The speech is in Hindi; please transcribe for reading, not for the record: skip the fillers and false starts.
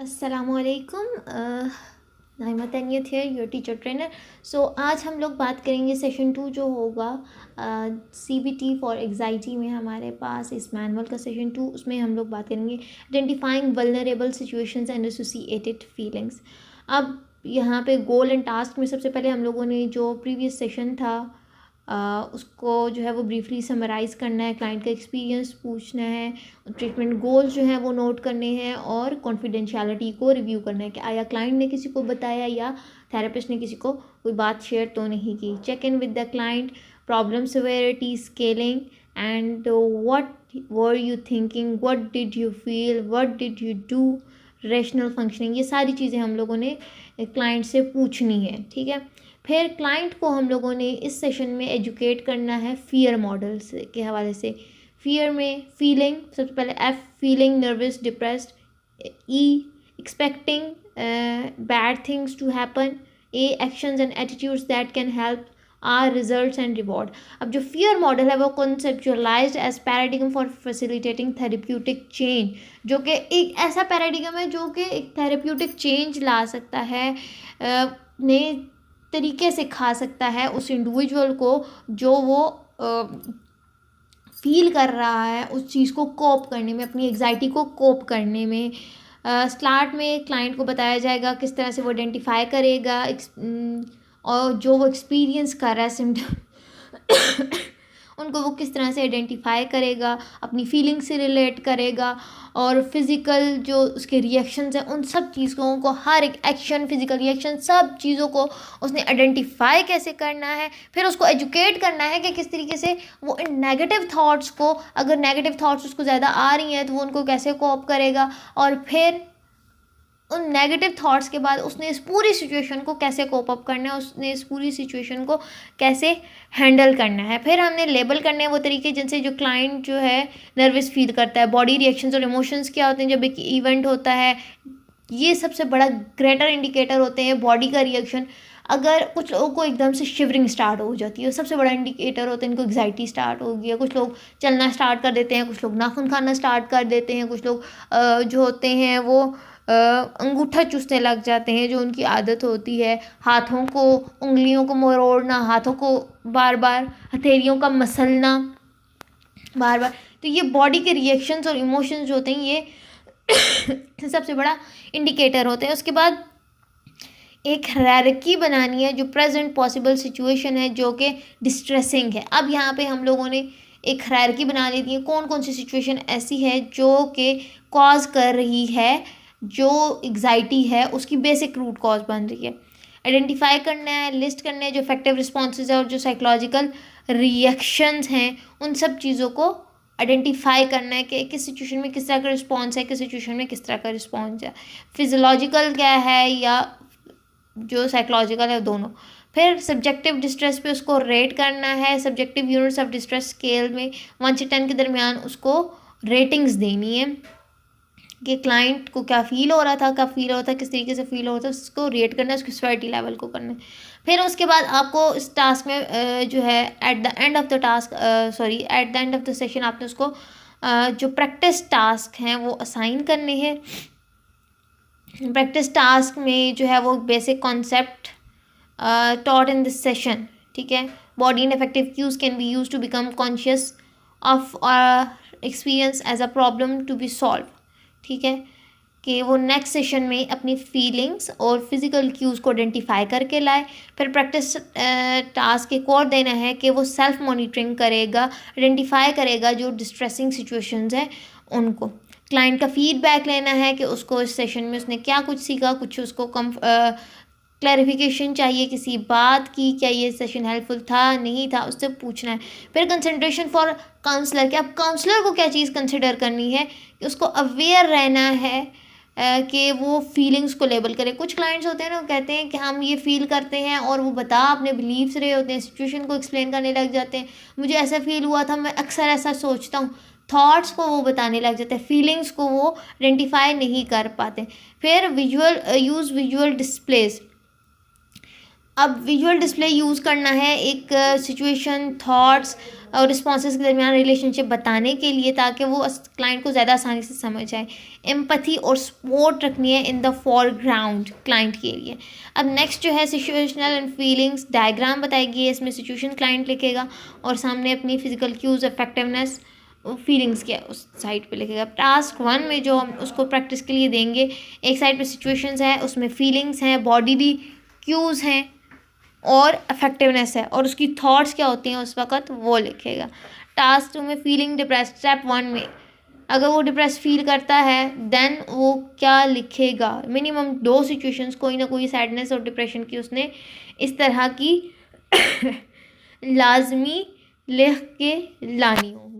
अस्सलामुअलैकुम। नाइमा तैनियत है, योर टीचर ट्रेनर। सो आज हम लोग बात करेंगे सेशन 2 जो होगा CBT फॉर एग्जाइटी में। हमारे पास इस मैनुअल का सेशन 2, उसमें हम लोग बात करेंगे identifying vulnerable situations and associated feelings. अब यहाँ पे गोल एंड टास्क में सबसे पहले हम लोगों ने जो प्रीवियस सेशन था उसको जो है वो ब्रीफली समराइज़ करना है, क्लाइंट का एक्सपीरियंस पूछना है, ट्रीटमेंट गोल्स जो हैं वो नोट करने हैं और कॉन्फिडेंशियलिटी को रिव्यू करना है कि आया क्लाइंट ने किसी को बताया या थेरेपिस्ट ने किसी को कोई बात शेयर तो नहीं की। Check in with the client, problem severity scaling and what were you thinking, what did you feel, what did you do, rational functioning. ये सारी चीज़ें हम लोगों ने क्लाइंट से पूछनी है, ठीक है। फिर क्लाइंट को हम लोगों ने इस सेशन में एजुकेट करना है फियर मॉडल्स के हवाले से। फियर में फीलिंग, सबसे पहले F feeling nervous depressed, E expecting bad things to happen, A actions and attitudes that can help, R results and reward. अब जो फियर मॉडल है वो conceptualised as paradigm for facilitating therapeutic change, जो कि एक ऐसा पैराडिगम है जो कि एक थेरेप्यूटिक चेंज ला सकता है, नए तरीके से खा सकता है उस इंडिविजुअल को जो वो फील कर रहा है, उस चीज़ को कोप करने में, अपनी एग्जाइटी को कोप करने में। स्टार्ट में क्लाइंट को बताया जाएगा किस तरह से वो आइडेंटिफाई करेगा और जो वो एक्सपीरियंस कर रहा है सिम्टम उनको वो किस तरह से आइडेंटिफाई करेगा, अपनी फीलिंग से रिलेट करेगा और फिज़िकल जो उसके रिएक्शंस हैं उन सब चीज़ों को, हर एक एक्शन, फिज़िकल रिएक्शन, सब चीज़ों को उसने आइडेंटिफाई कैसे करना है। फिर उसको एजुकेट करना है कि किस तरीके से वो इन नेगेटिव थाट्स को, अगर नेगेटिव थाट्स उसको ज़्यादा आ रही हैं तो वो उनको कैसे कोप करेगा, और फिर उन नेगेटिव थॉट्स के बाद उसने इस पूरी सिचुएशन को कैसे कोप अप करना है, उसने इस पूरी सिचुएशन को कैसे हैंडल करना है। फिर हमने लेबल करने हैं वो तरीके जिनसे जो क्लाइंट जो है नर्वस फील करता है, बॉडी रिएक्शंस और इमोशंस क्या होते हैं जब एक इवेंट होता है। ये सबसे बड़ा ग्रेटर इंडिकेटर होते हैं बॉडी का रिएक्शन। अगर कुछ लोगों को एकदम से शिवरिंग स्टार्ट हो जाती है, सबसे बड़ा इंडिकेटर होता है इनको एग्जाइटी स्टार्ट हो गई है। कुछ लोग चलना स्टार्ट कर देते हैं, कुछ लोग नाखून खाना स्टार्ट कर देते हैं, कुछ लोग जो होते हैं वो अंगूठा चूसने लग जाते हैं, जो उनकी आदत होती है। हाथों को, उंगलियों को मरोड़ना, हाथों को बार बार, हथेलियों का मसलना बार बार। तो ये बॉडी के रिएक्शंस और इमोशंस जो होते हैं ये सबसे बड़ा इंडिकेटर होते हैं। उसके बाद एक हायरार्की बनानी है जो प्रेजेंट पॉसिबल सिचुएशन है जो कि डिस्ट्रेसिंग है। अब यहाँ पे हम लोगों ने एक हायरार्की बना ली थी, कौन कौन सी सिचुएशन ऐसी है जो कि कॉज कर रही है, जो एग्जाइटी है उसकी बेसिक रूट कॉज बन रही है। आइडेंटिफाई करना है, लिस्ट करना है जो इफेक्टिव रिस्पॉन्सेज है और जो साइकोलॉजिकल रिएक्शंस हैं, उन सब चीज़ों को आइडेंटिफाई करना है कि किस सिचुएशन में किस तरह का रिस्पॉन्स है, किस सिचुएशन में किस तरह का रिस्पॉन्स है, फिजियोलॉजिकल क्या है या जो साइकोलॉजिकल है, दोनों। फिर सब्जेक्टिव डिस्ट्रेस पे उसको रेट करना है। Subjective units of distress scale में 1 से 10 के दरमियान उसको रेटिंग्स देनी है कि क्लाइंट को क्या फ़ील हो रहा था, कब फील हो रहा था, किस तरीके से फील हो रहा था, उसको रेट करना है, उसकी सिवियरिटी लेवल को करना है। फिर उसके बाद आपको इस टास्क में जो है at the end of the session आपने उसको जो प्रैक्टिस टास्क हैं वो असाइन करने हैं। प्रैक्टिस टास्क में जो है वो basic concept taught in this session, ठीक है। Body in effective cues can be use to become conscious of experience as a problem to be solve, ठीक है। कि वो नेक्स्ट सेशन में अपनी फीलिंग्स और फिजिकल क्यूज़ को आइडेंटिफाई करके लाए। फिर प्रैक्टिस टास्क एक और देना है कि वो सेल्फ मॉनिटरिंग करेगा, आइडेंटिफाई करेगा जो डिस्ट्रेसिंग सिचुएशंस हैं उनको। क्लाइंट का फीडबैक लेना है कि उसको इस सेशन में उसने क्या कुछ सीखा, कुछ उसको क्लैरिफिकेशन चाहिए किसी बात की, क्या ये सेशन हेल्पफुल था, नहीं था, उससे पूछना है। फिर कंसंट्रेशन फॉर काउंसलर, कि अब काउंसलर को क्या चीज़ कंसिडर करनी है, कि उसको अवेयर रहना है कि वो फीलिंग्स को लेबल करे। कुछ क्लाइंट्स होते हैं ना, वो कहते हैं कि हम ये फील करते हैं और वो बता अपने बिलीव्स रहे होते हैं, सिचुएशन को एक्सप्लेन करने लग जाते हैं। मुझे ऐसा फील हुआ था, मैं अक्सर ऐसा सोचता हूँ, थॉट्स को वो बताने लग जाते हैं, फीलिंग्स को वो आइडेंटिफाई नहीं कर पाते। फिर विजुअल डिस्प्लेस, अब विजुअल डिस्प्ले यूज़ करना है एक सिचुएशन, थॉट्स और रिस्पॉन्सेज के दरमियान रिलेशनशिप बताने के लिए, ताकि वो क्लाइंट को ज़्यादा आसानी से समझ आए। एम्पैथी और सपोर्ट रखनी है इन द फॉरग्राउंड क्लाइंट के लिए। अब नेक्स्ट जो है सिचुएशनल एंड फीलिंग्स डायग्राम बताएगी, इसमें सिचुएशन क्लाइंट लिखेगा और सामने अपनी फिजिकल क्यूज, इफेक्टिवनेस, फीलिंग्स क्या उस साइड पे लिखेगा। टास्क 1 में जो हम उसको प्रैक्टिस के लिए देंगे, एक साइड पे सिचुएशंस है, उसमें फीलिंग्स हैं, बॉडीली क्यूज़ हैं और इफेक्टिवनेस है, और उसकी थॉट्स क्या होती हैं उस वक़्त वो लिखेगा। टास्क 2 में फीलिंग डिप्रेस, स्टेप 1 में अगर वो डिप्रेस फील करता है देन वो क्या लिखेगा। मिनिमम 2 सिचुएशंस, कोई ना कोई सैडनेस और डिप्रेशन की उसने इस तरह की लाजमी लिख के लानी होगी।